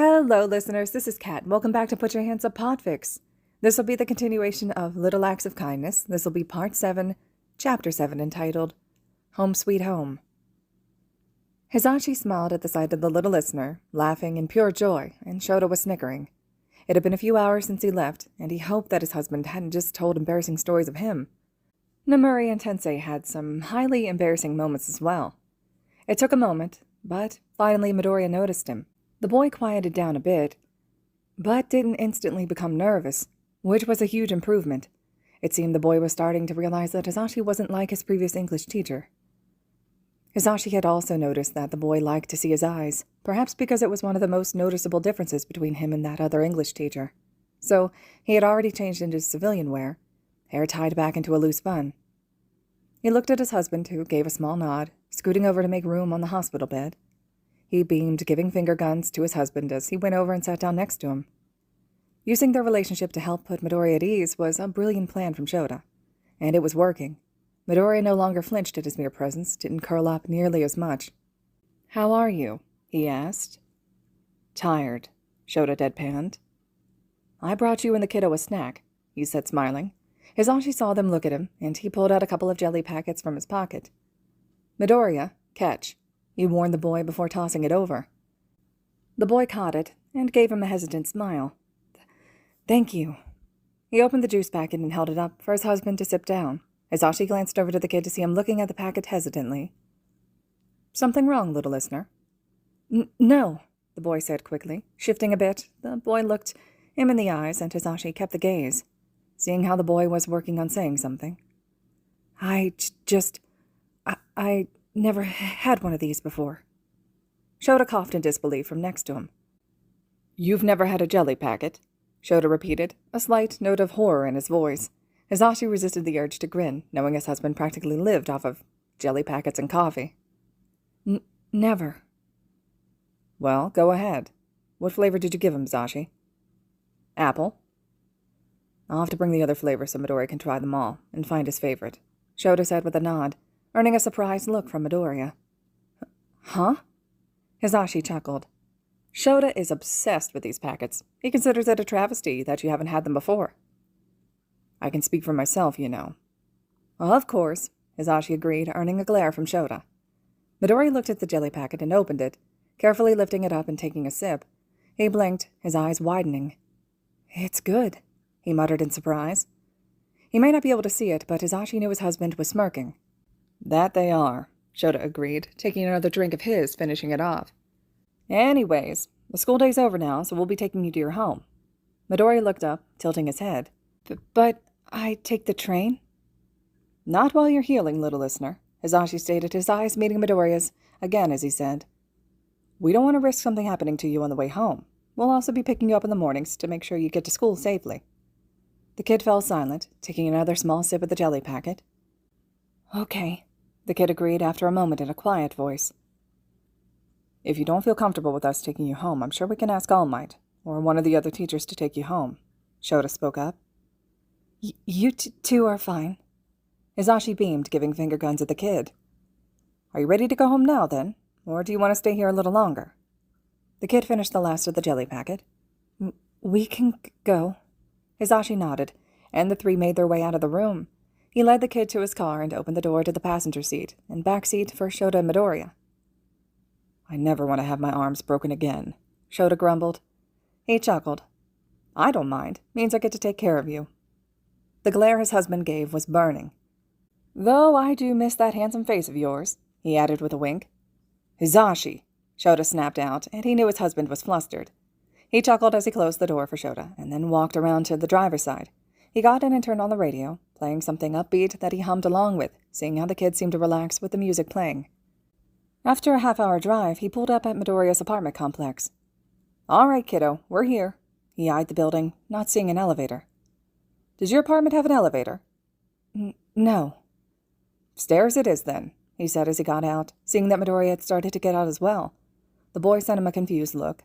Hello, listeners. This is Kat. Welcome back to Put Your Hands Up Podfic. This will be the continuation of Little Acts of Kindness. This will be Part 7, Chapter 7, entitled Home Sweet Home. Hisashi smiled at the sight of the little listener, laughing in pure joy, and Shota was snickering. It had been a few hours since he left, and he hoped that his husband hadn't just told embarrassing stories of him. Nomuri and Tensei had some highly embarrassing moments as well. It took a moment, but finally Midoriya noticed him. The boy quieted down a bit, but didn't instantly become nervous, which was a huge improvement. It seemed the boy was starting to realize that Hisashi wasn't like his previous English teacher. Hisashi had also noticed that the boy liked to see his eyes, perhaps because it was one of the most noticeable differences between him and that other English teacher. So he had already changed into civilian wear, hair tied back into a loose bun. He looked at his husband, who gave a small nod, scooting over to make room on the hospital bed. He beamed, giving finger guns to his husband as he went over and sat down next to him. Using their relationship to help put Midoriya at ease was a brilliant plan from Shota, and it was working. Midoriya no longer flinched at his mere presence, didn't curl up nearly as much. "How are you?" he asked. "Tired," Shota deadpanned. "I brought you and the kiddo a snack," he said, smiling. Hisashi saw them look at him, and he pulled out a couple of jelly packets from his pocket. "Midoriya, catch," he warned the boy before tossing it over. The boy caught it and gave him a hesitant smile. "Thank you." He opened the juice packet and held it up for his husband to sip down. Hisashi glanced over to the kid to see him looking at the packet hesitantly. "Something wrong, little listener?" No," the boy said quickly. Shifting a bit, the boy looked him in the eyes, and Hisashi kept the gaze, seeing how the boy was working on saying something. I never had one of these before." Shota coughed in disbelief from next to him. "You've never had a jelly packet?" Shota repeated, a slight note of horror in his voice. Hisashi resisted the urge to grin, knowing his husband practically lived off of jelly packets and coffee. Never." "Well, go ahead. What flavor did you give him, Hisashi?" "Apple." "I'll have to bring the other flavors so Midoriya can try them all and find his favorite," Shota said with a nod, earning a surprised look from Midoriya. "Huh?" Hisashi chuckled. "Shota is obsessed with these packets. He considers it a travesty that you haven't had them before." "I can speak for myself, you know." "Of course," Hisashi agreed, earning a glare from Shota. Midoriya looked at the jelly packet and opened it, carefully lifting it up and taking a sip. He blinked, his eyes widening. "It's good," he muttered in surprise. He may not be able to see it, but Hisashi knew his husband was smirking. "That they are," Shota agreed, taking another drink of his, finishing it off. "Anyways, the school day's over now, so we'll be taking you to your home." Midoriya looked up, tilting his head. But I take the train?" "Not while you're healing, little listener," Hisashi stated, his eyes meeting Midoriya's again as he said. "We don't want to risk something happening to you on the way home. We'll also be picking you up in the mornings to make sure you get to school safely." The kid fell silent, taking another small sip of the jelly packet. "Okay," the kid agreed after a moment in a quiet voice. "If you don't feel comfortable with us taking you home, I'm sure we can ask All Might, or one of the other teachers to take you home," Shota spoke up. You two are fine." Hisashi beamed, giving finger guns at the kid. "Are you ready to go home now, then? Or do you want to stay here a little longer?" The kid finished the last of the jelly packet. We can go." Hisashi nodded, and the three made their way out of the room. He led the kid to his car and opened the door to the passenger seat and back seat for Shota and Midoriya. "I never want to have my arms broken again," Shota grumbled. He chuckled. "I don't mind. Means I get to take care of you." The glare his husband gave was burning. "Though I do miss that handsome face of yours," he added with a wink. "Hisashi!" Shota snapped out, and he knew his husband was flustered. He chuckled as he closed the door for Shota, and then walked around to the driver's side. He got in and turned on the radio, playing something upbeat that he hummed along with, seeing how the kids seemed to relax with the music playing. After a half-hour drive, he pulled up at Midoriya's apartment complex. "All right, kiddo, we're here." He eyed the building, not seeing an elevator. "Does your apartment have an elevator?" No." "Stairs it is, then," he said as he got out, seeing that Midoriya had started to get out as well. The boy sent him a confused look.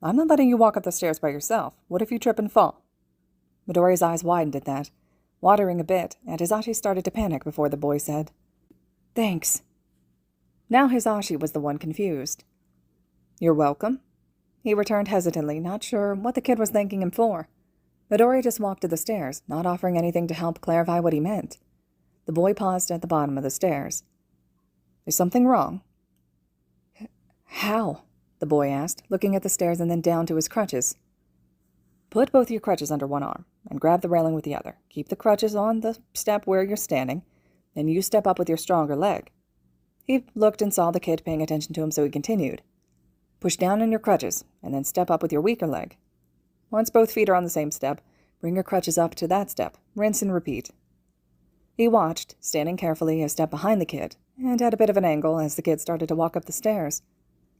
"I'm not letting you walk up the stairs by yourself. What if you trip and fall?" Midoriya's eyes widened at that, watering a bit, and Hisashi started to panic before the boy said, "Thanks." Now Hisashi was the one confused. "You're welcome." he returned hesitantly, not sure what the kid was thanking him for. Midoriya just walked to the stairs, not offering anything to help clarify what he meant. The boy paused at the bottom of the stairs. Is something wrong? How? The boy asked, looking at the stairs and then down to his crutches. Put both your crutches under one arm and grab the railing with the other. Keep the crutches on the step where you're standing, then you step up with your stronger leg. He looked and saw the kid paying attention to him, so he continued. Push down on your crutches, and then step up with your weaker leg. Once both feet are on the same step, bring your crutches up to that step. Rinse and repeat. He watched, standing carefully a step behind the kid, and at a bit of an angle as the kid started to walk up the stairs.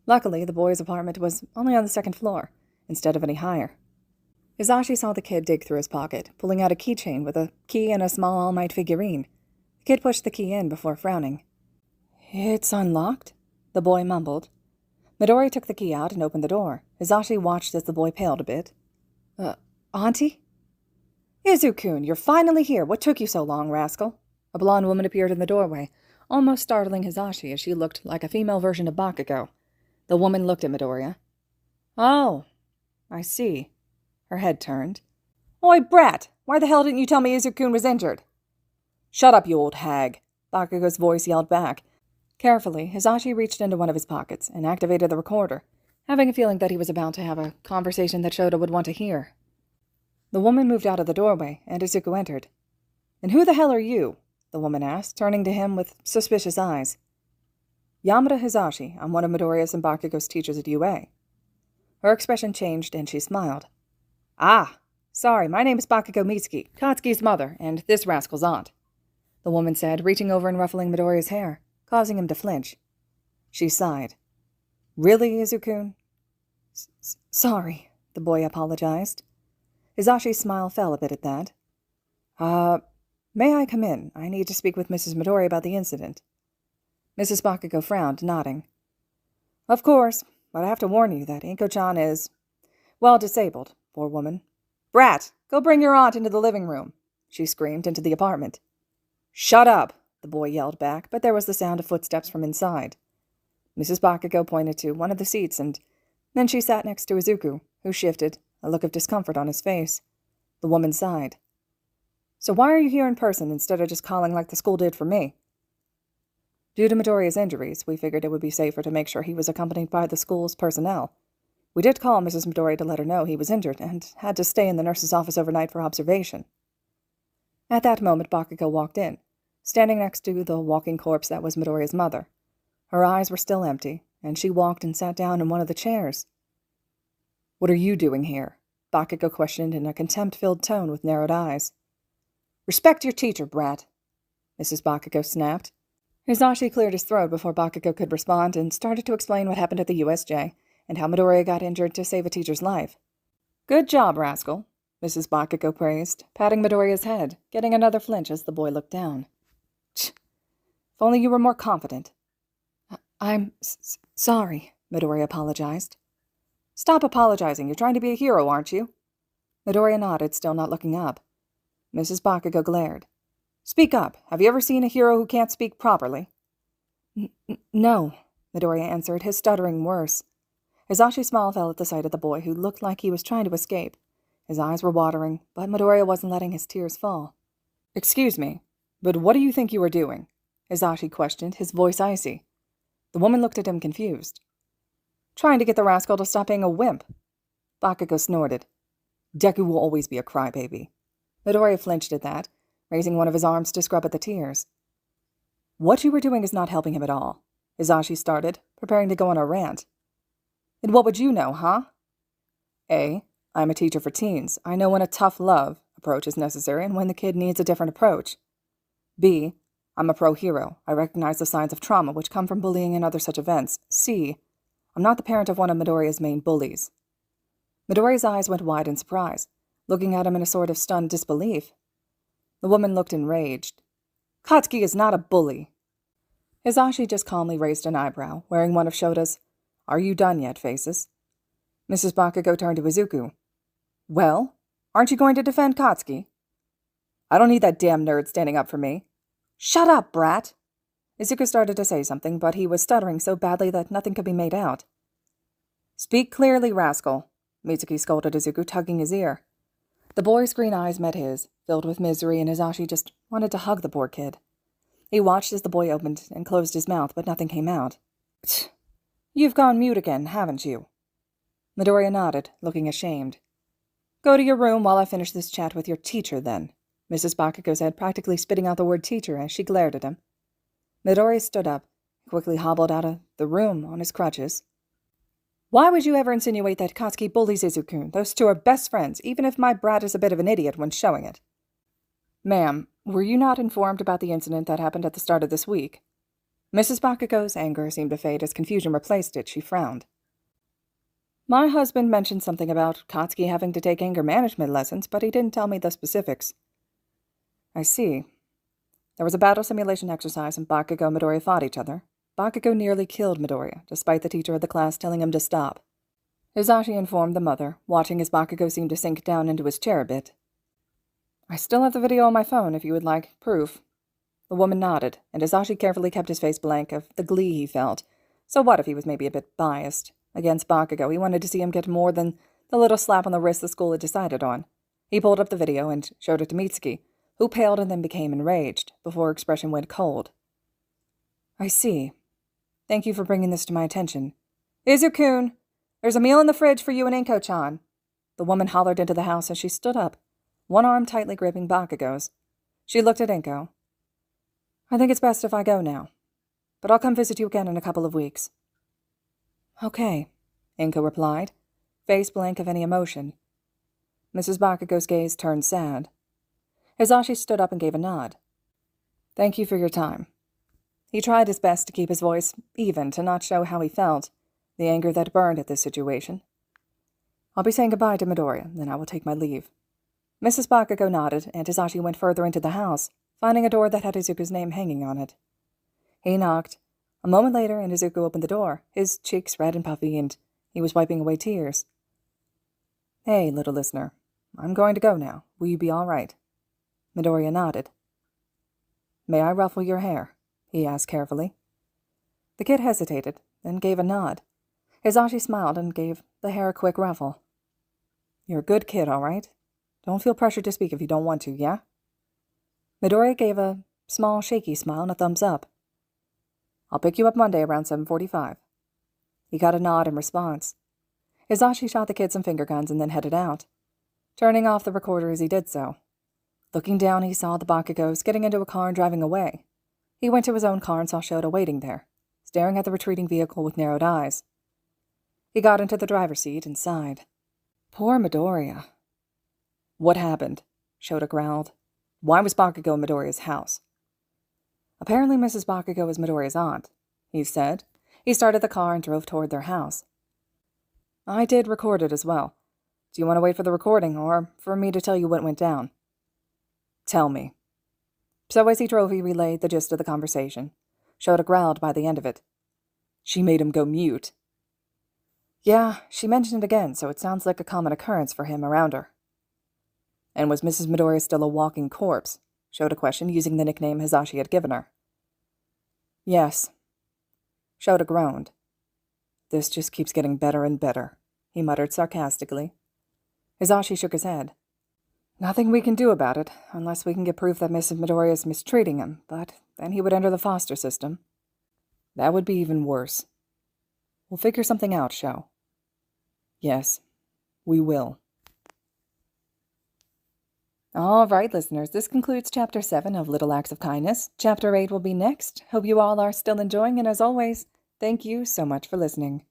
Luckily, the boy's apartment was only on the second floor, instead of any higher. Hisashi saw the kid dig through his pocket, pulling out a keychain with a key and a small All Might figurine. The kid pushed the key in before frowning. It's unlocked, the boy mumbled. Midoriya took the key out and opened the door. Hisashi watched as the boy paled a bit. Auntie? Izuku, you're finally here. What took you so long, rascal? A blonde woman appeared in the doorway, almost startling Hisashi as she looked like a female version of Bakugo. The woman looked at Midoriya. Oh, I see. Her head turned. Oi, brat! Why the hell didn't you tell me Izuku was injured? Shut up, you old hag, Bakugo's voice yelled back. Carefully, Hisashi reached into one of his pockets and activated the recorder, having a feeling that he was about to have a conversation that Shota would want to hear. The woman moved out of the doorway, and Izuku entered. And who the hell are you? The woman asked, turning to him with suspicious eyes. Yamada Hisashi. I'm one of Midoriya's and Bakugo's teachers at UA. Her expression changed, and she smiled. Ah, sorry, my name is Bakugo Mitsuki, Katsuki's mother, and this rascal's aunt, the woman said, reaching over and ruffling Midoriya's hair, causing him to flinch. She sighed. Really, Izuku? Sorry, the boy apologized. Hisashi's smile fell a bit at that. May I come in? I need to speak with Mrs. Midoriya about the incident. Mrs. Bakugo frowned, nodding. Of course, but I have to warn you that Inko-chan is, well, disabled, poor woman. Brat, go bring your aunt into the living room, she screamed into the apartment. Shut up, the boy yelled back, but there was the sound of footsteps from inside. Mrs. Bakugo pointed to one of the seats, and then she sat next to Izuku, who shifted, a look of discomfort on his face. The woman sighed. So why are you here in person instead of just calling like the school did for me? Due to Midoriya's injuries, we figured it would be safer to make sure he was accompanied by the school's personnel. We did call Mrs. Midoriya to let her know he was injured and had to stay in the nurse's office overnight for observation. At that moment, Bakugo walked in, standing next to the walking corpse that was Midoriya's mother. Her eyes were still empty, and she walked and sat down in one of the chairs. What are you doing here? Bakugo questioned in a contempt-filled tone with narrowed eyes. Respect your teacher, brat, Mrs. Bakugo snapped. Hisashi cleared his throat before Bakugo could respond and started to explain what happened at the USJ and how Midoriya got injured to save a teacher's life. Good job, rascal, Mrs. Bakugo praised, patting Midoriya's head, getting another flinch as the boy looked down. If only you were more confident. I'm sorry, Midoriya apologized. Stop apologizing. You're trying to be a hero, aren't you? Midoriya nodded, still not looking up. Mrs. Bakugo glared. Speak up. Have you ever seen a hero who can't speak properly? No, Midoriya answered, his stuttering worse. Hisashi's smile fell at the sight of the boy, who looked like he was trying to escape. His eyes were watering, but Midoriya wasn't letting his tears fall. Excuse me, but what do you think you are doing? Hisashi questioned, his voice icy. The woman looked at him confused. Trying to get the rascal to stop being a wimp. Bakugo snorted. Deku will always be a crybaby. Midoriya flinched at that, raising one of his arms to scrub at the tears. What you were doing is not helping him at all, Hisashi started, preparing to go on a rant. And what would you know, huh? A, I'm a teacher for teens. I know when a tough love approach is necessary and when the kid needs a different approach. B, I'm a pro-hero. I recognize the signs of trauma which come from bullying and other such events. C, I'm not the parent of one of Midoriya's main bullies. Midoriya's eyes went wide in surprise, looking at him in a sort of stunned disbelief. The woman looked enraged. Katsuki is not a bully. Hisashi just calmly raised an eyebrow, wearing one of Shota's "Are you done yet?" faces. Mrs. Bakugo turned to Izuku. Well, aren't you going to defend Katsuki? I don't need that damn nerd standing up for me. Shut up, brat! Izuku started to say something, but he was stuttering so badly that nothing could be made out. Speak clearly, rascal, Mitsuki scolded Izuku, tugging his ear. The boy's green eyes met his, filled with misery, and Hisashi just wanted to hug the poor kid. He watched as the boy opened and closed his mouth, but nothing came out. You've gone mute again, haven't you? Midoriya nodded, looking ashamed. Go to your room while I finish this chat with your teacher, then, Mrs. Bakugo said, practically spitting out the word teacher as she glared at him. Midoriya stood up, quickly hobbled out of the room on his crutches. Why would you ever insinuate that Katsuki bullies Izuku? Those two are best friends, even if my brat is a bit of an idiot when showing it. Ma'am, were you not informed about the incident that happened at the start of this week? Mrs. Bakugo's anger seemed to fade as confusion replaced it. She frowned. My husband mentioned something about Katsuki having to take anger management lessons, but he didn't tell me the specifics. I see. There was a battle simulation exercise and Bakugo and Midoriya fought each other. Bakugo nearly killed Midoriya, despite the teacher of the class telling him to stop. Hisashi informed the mother, watching as Bakugo seemed to sink down into his chair a bit. I still have the video on my phone if you would like proof. The woman nodded, and Hisashi carefully kept his face blank of the glee he felt. So what if he was maybe a bit biased? Against Bakugo, he wanted to see him get more than the little slap on the wrist the school had decided on. He pulled up the video and showed it to Mitsuki, who paled and then became enraged, before her expression went cold. I see. Thank you for bringing this to my attention. Izuku, there's a meal in the fridge for you and Inko-chan. The woman hollered into the house as she stood up, one arm tightly gripping Bakugo's. She looked at Inko. I think it's best if I go now, but I'll come visit you again in a couple of weeks. Okay, Inko replied, face blank of any emotion. Mrs. Bakugo's gaze turned sad. Hisashi stood up and gave a nod. Thank you for your time. He tried his best to keep his voice even, to not show how he felt, the anger that burned at this situation. I'll be saying goodbye to Midoriya, then I will take my leave. Mrs. Bakugo nodded, and Hisashi went further into the house, finding a door that had Izuku's name hanging on it. He knocked. A moment later, and Izuku opened the door, his cheeks red and puffy, and he was wiping away tears. Hey, little listener, I'm going to go now. Will you be all right? Midoriya nodded. May I ruffle your hair? He asked carefully. The kid hesitated, then gave a nod. Hisashi smiled and gave the hair a quick ruffle. You're a good kid, all right? Don't feel pressured to speak if you don't want to, yeah? Midoriya gave a small, shaky smile and a thumbs up. I'll pick you up Monday around 7:45. He got a nod in response. Hisashi shot the kid some finger guns and then headed out, turning off the recorder as he did so. Looking down, he saw the Bakugos getting into a car and driving away. He went to his own car and saw Shota waiting there, staring at the retreating vehicle with narrowed eyes. He got into the driver's seat and sighed. Poor Midoriya. What happened? Shota growled. Why was Bakugo in Midoriya's house? Apparently Mrs. Bakugo is Midoriya's aunt, he said. He started the car and drove toward their house. I did record it as well. Do you want to wait for the recording, or for me to tell you what went down? Tell me. So as he drove, he relayed the gist of the conversation. Shota growled by the end of it. She made him go mute. Yeah, she mentioned it again, so it sounds like a common occurrence for him around her. And was Mrs. Midoriya still a walking corpse? Shota questioned, using the nickname Hisashi had given her. Yes. Shota groaned. This just keeps getting better and better, he muttered sarcastically. Hisashi shook his head. Nothing we can do about it, unless we can get proof that Mrs. Midoriya is mistreating him, but then he would enter the foster system. That would be even worse. We'll figure something out, Sho. Yes, we will. All right, listeners, this concludes Chapter 7 of Little Acts of Kindness. Chapter 8 will be next. Hope you all are still enjoying, and as always, thank you so much for listening.